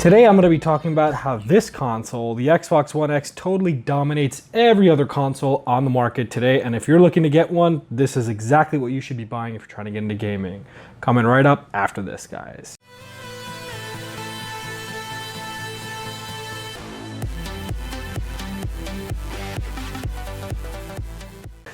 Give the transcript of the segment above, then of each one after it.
Today I'm going to be talking about how this console, the Xbox One X, totally dominates every other console on the market today. And if you're looking to get one, this is exactly what you should be buying if you're trying to get into gaming. Coming right up after this, guys.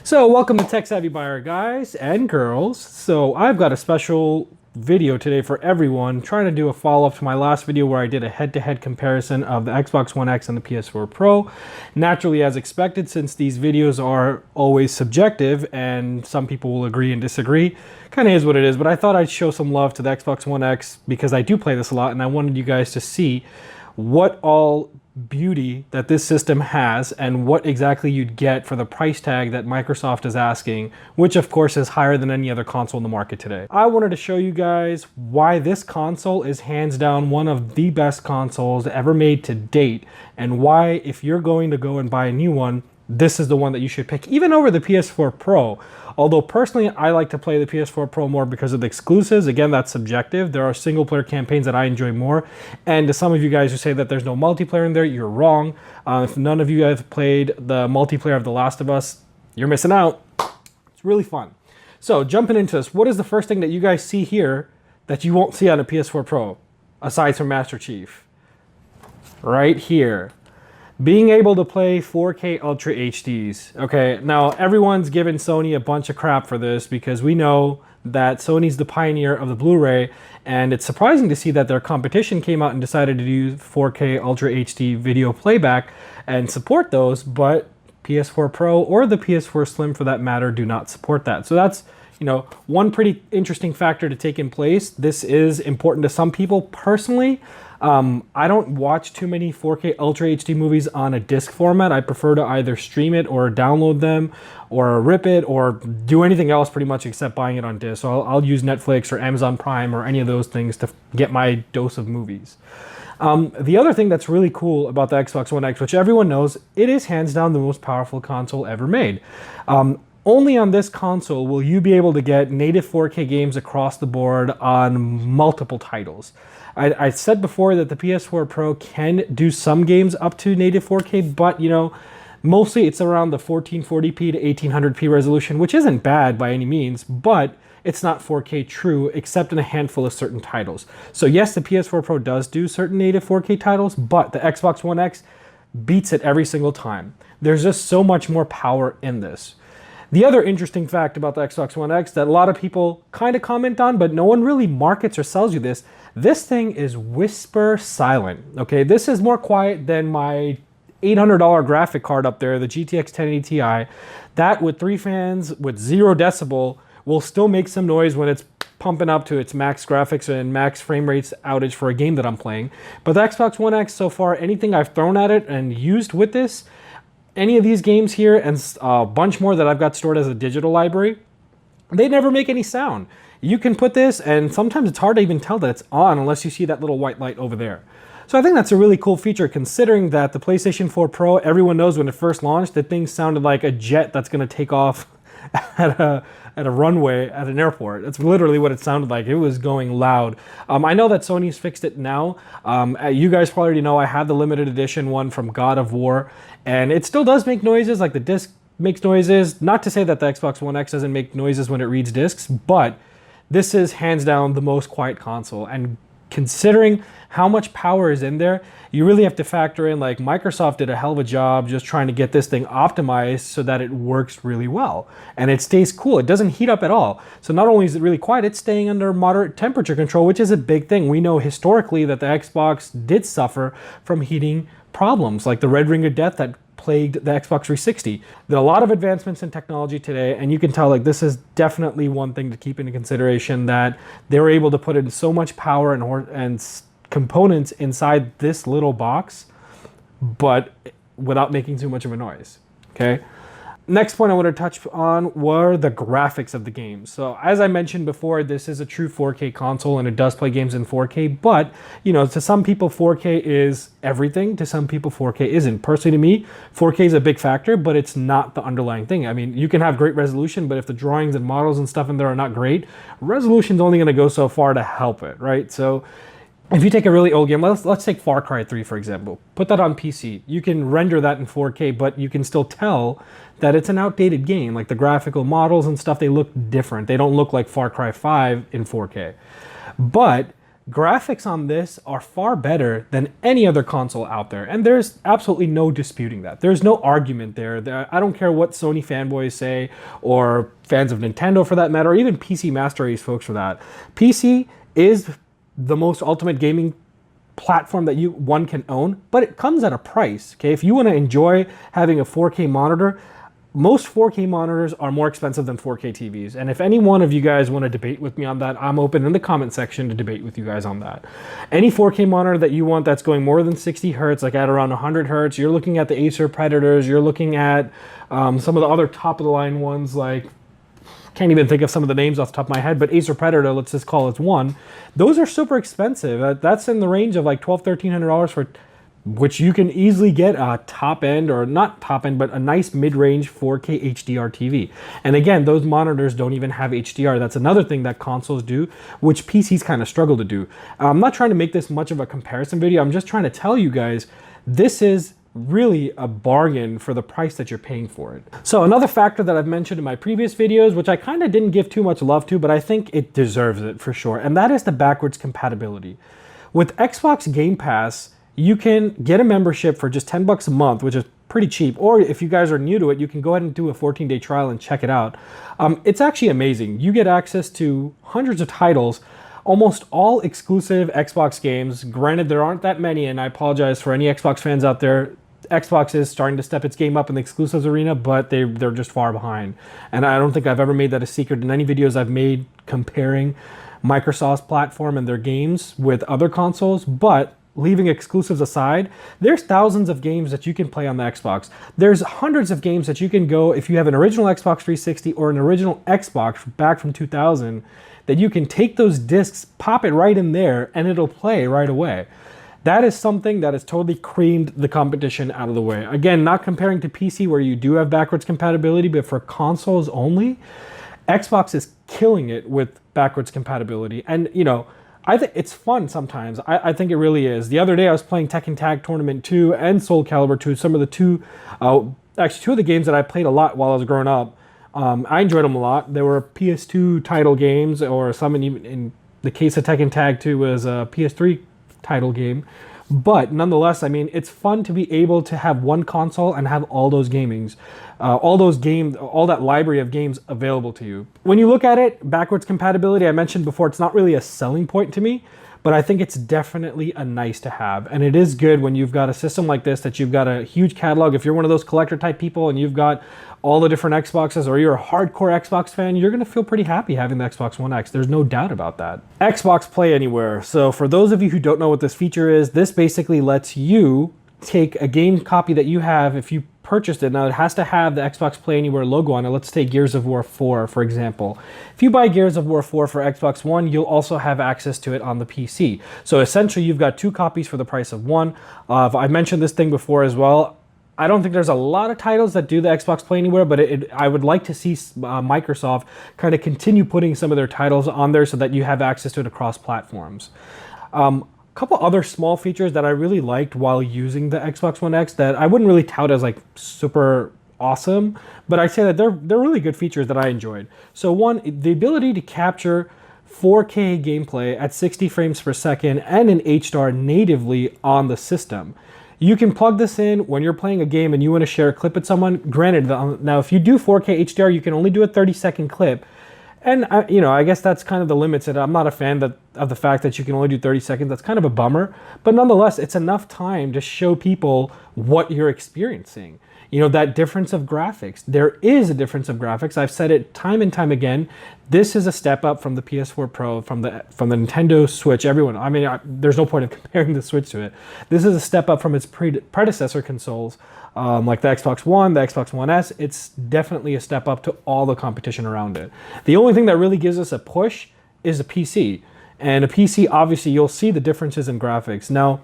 So welcome to Tech Savvy Buyer, guys and girls. So I've got a special video today for everyone, trying to do a follow-up to my last video where I did a head-to-head comparison of the Xbox One X and the PS4 Pro. Naturally, as expected, since these videos are always subjective and some people will agree and disagree, kind of is what it is, but I thought I'd show some love to the Xbox One X because I do play this a lot and I wanted you guys to see what all beauty that this system has and what exactly you'd get for the price tag that Microsoft is asking, which of course is higher than any other console in the market today. I wanted to show you guys why this console is hands down one of the best consoles ever made to date, and why if you're going to go and buy a new one, this is the one that you should pick, even over the PS4 Pro. Although personally, I like to play the PS4 Pro more because of the exclusives. Again, that's subjective. There are single player campaigns that I enjoy more. And to some of you guys who say that there's no multiplayer in there, you're wrong. If none of you have played the multiplayer of The Last of Us, you're missing out. It's really fun. So jumping into this, what is the first thing that you guys see here that you won't see on a PS4 Pro, aside from Master Chief? Right here. Being able to play 4K Ultra HDs. Okay, now everyone's given Sony a bunch of crap for this because we know that Sony's the pioneer of the Blu-ray, and it's surprising to see that their competition came out and decided to do 4K Ultra HD video playback and support those, but PS4 Pro or the PS4 Slim for that matter do not support that. So that's, you know, one pretty interesting factor to take in place. This is important to some people. Personally, I don't watch too many 4K Ultra HD movies on a disc format. I prefer to either stream it or download them or rip it or do anything else pretty much except buying it on disc. So I'll use Netflix or Amazon Prime or any of those things to get my dose of movies. The other thing that's really cool about the Xbox One X, which everyone knows, it is hands down the most powerful console ever made. Only on this console will you be able to get native 4K games across the board on multiple titles. I said before that the PS4 Pro can do some games up to native 4K, but you know, mostly it's around the 1440p to 1800p resolution, which isn't bad by any means, but it's not 4K true except in a handful of certain titles. So yes, the PS4 Pro does do certain native 4K titles, but the Xbox One X beats it every single time. There's just so much more power in this. The other interesting fact about the Xbox One X that a lot of people kind of comment on, but no one really markets or sells you this thing is whisper silent. Okay, this is more quiet than my $800 graphic card up there, the GTX 1080 Ti. That with 3 fans with 0 decibel will still make some noise when it's pumping up to its max graphics and max frame rates outage for a game that I'm playing. But the Xbox One X, so far, anything I've thrown at it and used with this, any of these games here and a bunch more that I've got stored as a digital library, they never make any sound. You can put this, and sometimes it's hard to even tell that it's on unless you see that little white light over there. So I think that's a really cool feature, considering that the PlayStation 4 Pro, everyone knows when it first launched, the thing sounded like a jet that's going to take off at a runway at an airport. That's literally what it sounded like. It was going loud. I know that Sony's fixed it now. You guys probably already know I had the limited edition one from God of War, and it still does make noises, like the disc makes noises. Not to say that the Xbox One X doesn't make noises when it reads discs, but this is hands down the most quiet console. And considering how much power is in there, you really have to factor in, like, Microsoft did a hell of a job just trying to get this thing optimized so that it works really well. And it stays cool. It doesn't heat up at all. So not only is it really quiet, it's staying under moderate temperature control, which is a big thing. We know historically that the Xbox did suffer from heating problems, like the red ring of death that plagued the Xbox 360. There are a lot of advancements in technology today, and you can tell, like, this is definitely one thing to keep into consideration, that they were able to put in so much power and components inside this little box, but without making too much of a noise. Okay. Next point I want to touch on were the graphics of the game. So as I mentioned before, this is a true 4K console and it does play games in 4K, but you know, to some people 4K is everything, to some people 4K isn't. Personally, to me, 4K is a big factor, but it's not the underlying thing. I mean, you can have great resolution, but if the drawings and models and stuff in there are not great, resolution's only going to go so far to help it, right? So if you take a really old game, let's take Far Cry 3 for example. Put that on PC. You can render that in 4K, but you can still tell that it's an outdated game. Like the graphical models and stuff, they look different. They don't look like Far Cry 5 in 4K. But graphics on this are far better than any other console out there. And there's absolutely no disputing that. There's no argument there. I don't care what Sony fanboys say, or fans of Nintendo for that matter, or even PC Master Race folks for that. PC is the most ultimate gaming platform that one can own, but it comes at a price. Okay, if you want to enjoy having a 4K monitor, most 4K monitors are more expensive than 4K TVs. And if any one of you guys want to debate with me on that, I'm open in the comment section to debate with you guys on that. Any 4K monitor that you want that's going more than 60 hertz, like at around 100 hertz, you're looking at the Acer Predators, you're looking at some of the other top of the line ones, like, can't even think of some of the names off the top of my head, but Acer Predator, let's just call it one. Those are super expensive. That's in the range of like $1,200-$1,300 for, which you can easily get a top end, or not top end, but a nice mid-range 4K HDR TV. And again, those monitors don't even have HDR. That's another thing that consoles do, which PCs kind of struggle to do. I'm not trying to make this much of a comparison video. I'm just trying to tell you guys, this is really a bargain for the price that you're paying for it. So another factor that I've mentioned in my previous videos, which I kind of didn't give too much love to, but I think it deserves it for sure, and that is the backwards compatibility. With Xbox Game Pass, you can get a membership for just 10 bucks a month, which is pretty cheap. Or if you guys are new to it, you can go ahead and do a 14-day trial and check it out. It's actually amazing. You get access to hundreds of titles, almost all exclusive Xbox games. Granted, there aren't that many, and I apologize for any Xbox fans out there. Xbox is starting to step its game up in the exclusives arena, but they're just far behind. And I don't think I've ever made that a secret in any videos I've made comparing Microsoft's platform and their games with other consoles. But leaving exclusives aside, there's thousands of games that you can play on the Xbox. There's hundreds of games that you can go, if you have an original Xbox 360 or an original Xbox back from 2000, that you can take those discs, pop it right in there, and it'll play right away. That is something that has totally creamed the competition out of the way. Again, not comparing to PC where you do have backwards compatibility, but for consoles only, Xbox is killing it with backwards compatibility. And, you know, I think it's fun sometimes. I think it really is. The other day I was playing Tekken Tag Tournament 2 and Soul Calibur 2, some of the actually two of the games that I played a lot while I was growing up. I enjoyed them a lot. They were PS2 title games, or some in the case of Tekken Tag 2 was a PS3 title game. But nonetheless, I mean, it's fun to be able to have one console and have all those gamings, all that library of games available to you. When you look at it, backwards compatibility, I mentioned before, it's not really a selling point to me, but I think it's definitely a nice to have. And it is good when you've got a system like this, that you've got a huge catalog. If you're one of those collector type people and you've got all the different Xboxes, or you're a hardcore Xbox fan, you're gonna feel pretty happy having the Xbox One X. There's no doubt about that. Xbox Play Anywhere. So for those of you who don't know what this feature is, this basically lets you take a game copy that you have, if you purchased it. Now it has to have the Xbox Play Anywhere logo on it. Let's take Gears of War 4, for example. If you buy Gears of War 4 for Xbox One, you'll also have access to it on the PC. So essentially you've got two copies for the price of one. I mentioned this thing before as well. I don't think there's a lot of titles that do the Xbox Play Anywhere, but I would like to see Microsoft kind of continue putting some of their titles on there so that you have access to it across platforms. A couple other small features that I really liked while using the Xbox One X that I wouldn't really tout as like super awesome, but I say that they're really good features that I enjoyed. So one, the ability to capture 4K gameplay at 60 frames per second and in HDR natively on the system. You can plug this in when you're playing a game and you want to share a clip with someone. Granted, now if you do 4K HDR, you can only do a 30-second clip. And I guess that's kind of the limits. I'm not a fan of the fact that you can only do 30 seconds. That's kind of a bummer. But nonetheless, it's enough time to show people what you're experiencing. You know, that difference of graphics. There is a difference of graphics. I've said it time and time again. This is a step up from the PS4 Pro, from the Nintendo Switch. Everyone, I mean, there's no point in comparing the Switch to it. This is a step up from its predecessor consoles, like the Xbox One, the Xbox One S. It's definitely a step up to all the competition around it. The only thing that really gives us a push is a PC. And a PC, obviously, you'll see the differences in graphics. Now,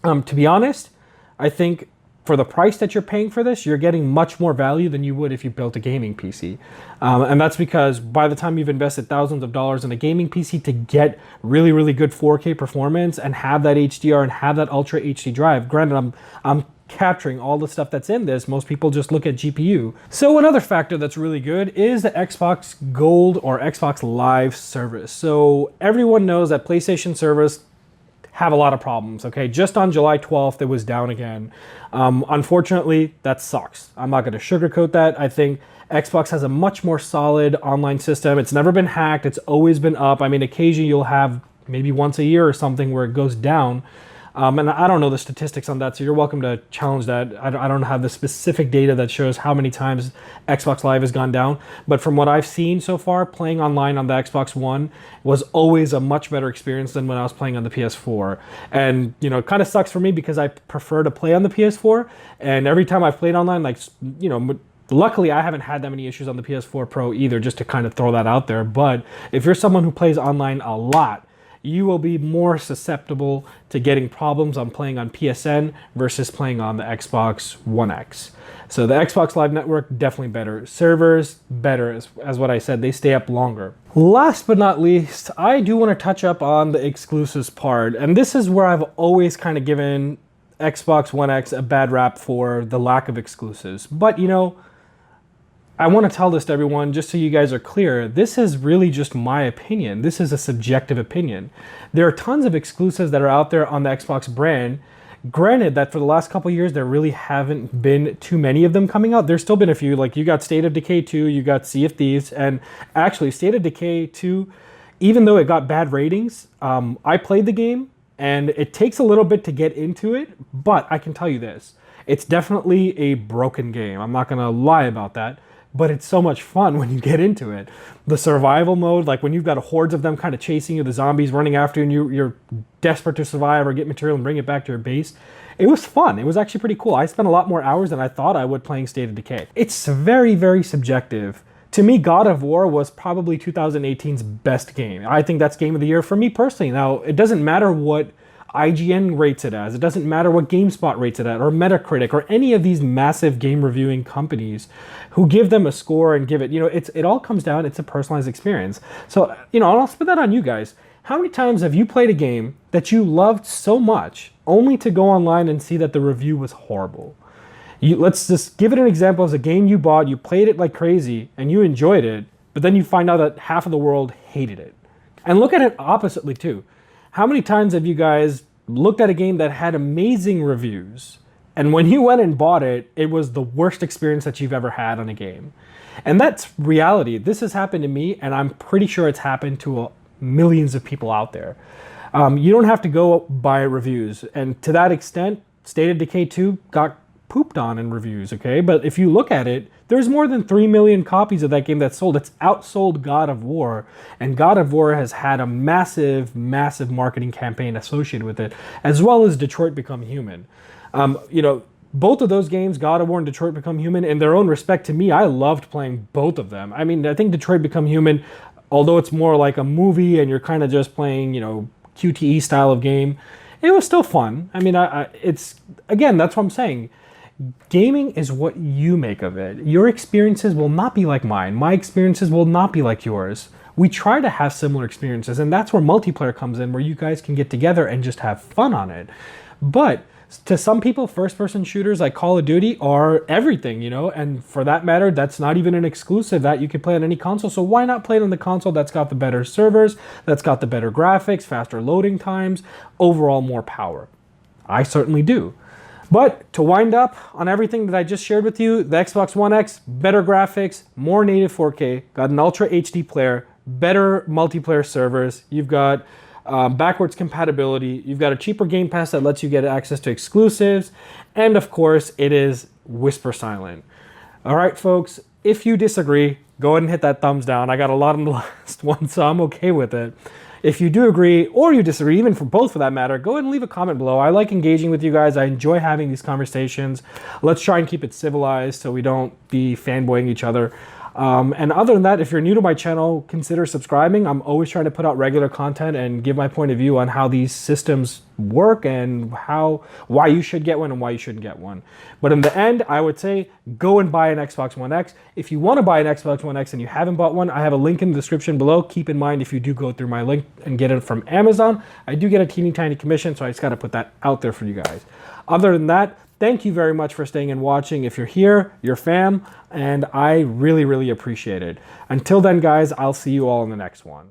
to be honest, I think for the price that you're paying for this, you're getting much more value than you would if you built a gaming PC. And that's because by the time you've invested thousands of dollars in a gaming PC to get really, really good 4K performance and have that HDR and have that Ultra HD drive, granted, I'm capturing all the stuff that's in this. Most people just look at GPU. So another factor that's really good is the Xbox Gold or Xbox Live service. So everyone knows that PlayStation servers have a lot of problems, okay? Just on July 12th, it was down again. Unfortunately, that sucks. I'm not gonna sugarcoat that. I think Xbox has a much more solid online system. It's never been hacked. It's always been up. I mean, occasionally you'll have maybe once a year or something where it goes down. And I don't know the statistics on that, so you're welcome to challenge that. I don't have the specific data that shows how many times Xbox Live has gone down. But from what I've seen so far, playing online on the Xbox One was always a much better experience than when I was playing on the PS4. And, you know, it kind of sucks for me because I prefer to play on the PS4. And every time I've played online, like, you know, luckily I haven't had that many issues on the PS4 Pro either, just to kind of throw that out there. But if you're someone who plays online a lot, you will be more susceptible to getting problems on playing on PSN versus playing on the Xbox One X. So the Xbox Live Network, definitely better. Servers, better, as what I said, they stay up longer. Last but not least, I do want to touch up on the exclusives part. And this is where I've always kind of given Xbox One X a bad rap for the lack of exclusives. But, you know, I want to tell this to everyone just so you guys are clear. This is really just my opinion. This is a subjective opinion. There are tons of exclusives that are out there on the Xbox brand. Granted that for the last couple of years, there really haven't been too many of them coming out. There's still been a few, like you got State of Decay 2, you got Sea of Thieves, and actually State of Decay 2, even though it got bad ratings, I played the game and it takes a little bit to get into it, but I can tell you this, it's definitely a broken game. I'm not gonna lie about that. But it's so much fun when you get into it. The survival mode, like when you've got hordes of them kind of chasing you, the zombies running after you, and you're desperate to survive or get material and bring it back to your base. It was fun. It was actually pretty cool. I spent a lot more hours than I thought I would playing State of Decay. It's very, very subjective. To me, God of War was probably 2018's best game. I think that's game of the year for me personally. Now, it doesn't matter what IGN rates it as. It doesn't matter what GameSpot rates it at, or Metacritic, or any of these massive game reviewing companies who give them a score and give it, you know, it all comes down, it's a personalized experience. So, you know, I'll spit that on you guys. How many times have you played a game that you loved so much only to go online and see that the review was horrible? Let's just give it an example as a game you bought, you played it like crazy, and you enjoyed it, but then you find out that half of the world hated it. And look at it oppositely too. How many times have you guys looked at a game that had amazing reviews, and when you went and bought it, it was the worst experience that you've ever had on a game? And that's reality. This has happened to me, and I'm pretty sure it's happened to millions of people out there. You don't have to go by reviews, and to that extent, State of Decay 2 got pooped on in reviews, okay? But if you look at it, there's more than 3 million copies of that game that's sold. It's outsold God of War, and God of War has had a massive, massive marketing campaign associated with it, as well as Detroit Become Human. You know, both of those games, God of War and Detroit Become Human, in their own respect, to me, I loved playing both of them. I mean, I think Detroit Become Human, although it's more like a movie and you're kind of just playing, you know, QTE style of game, it was still fun. I mean, it's, again, that's what I'm saying. Gaming is what you make of it. Your experiences will not be like mine. My experiences will not be like yours. We try to have similar experiences, and that's where multiplayer comes in, where you guys can get together and just have fun on it. But to some people, first-person shooters like Call of Duty are everything, you know, and for that matter, that's not even an exclusive that you can play on any console. So why not play it on the console that's got the better servers, that's got the better graphics, faster loading times, overall more power? I certainly do. But to wind up on everything that I just shared with you, the Xbox One X, better graphics, more native 4K, got an Ultra HD player, better multiplayer servers, you've got backwards compatibility, you've got a cheaper Game Pass that lets you get access to exclusives, and of course, it is whisper silent. All right, folks, if you disagree, go ahead and hit that thumbs down. I got a lot on the last one, so I'm okay with it. If you do agree, or you disagree, even for both for that matter, go ahead and leave a comment below. I like engaging with you guys. I enjoy having these conversations. Let's try and keep it civilized so we don't be fanboying each other. And other than that, if you're new to my channel, consider subscribing. I'm always trying to put out regular content and give my point of view on how these systems work and why you should get one and why you shouldn't get one. But in the end, I would say go and buy an Xbox One X. If you want to buy an Xbox One X and you haven't bought one, I have a link in the description below. Keep in mind, if you do go through my link and get it from Amazon, I do get a teeny tiny commission, so I just got to put that out there for you guys. Other than that, thank you very much for staying and watching. If you're here, you're fam, and I really, really appreciate it. Until then, guys, I'll see you all in the next one.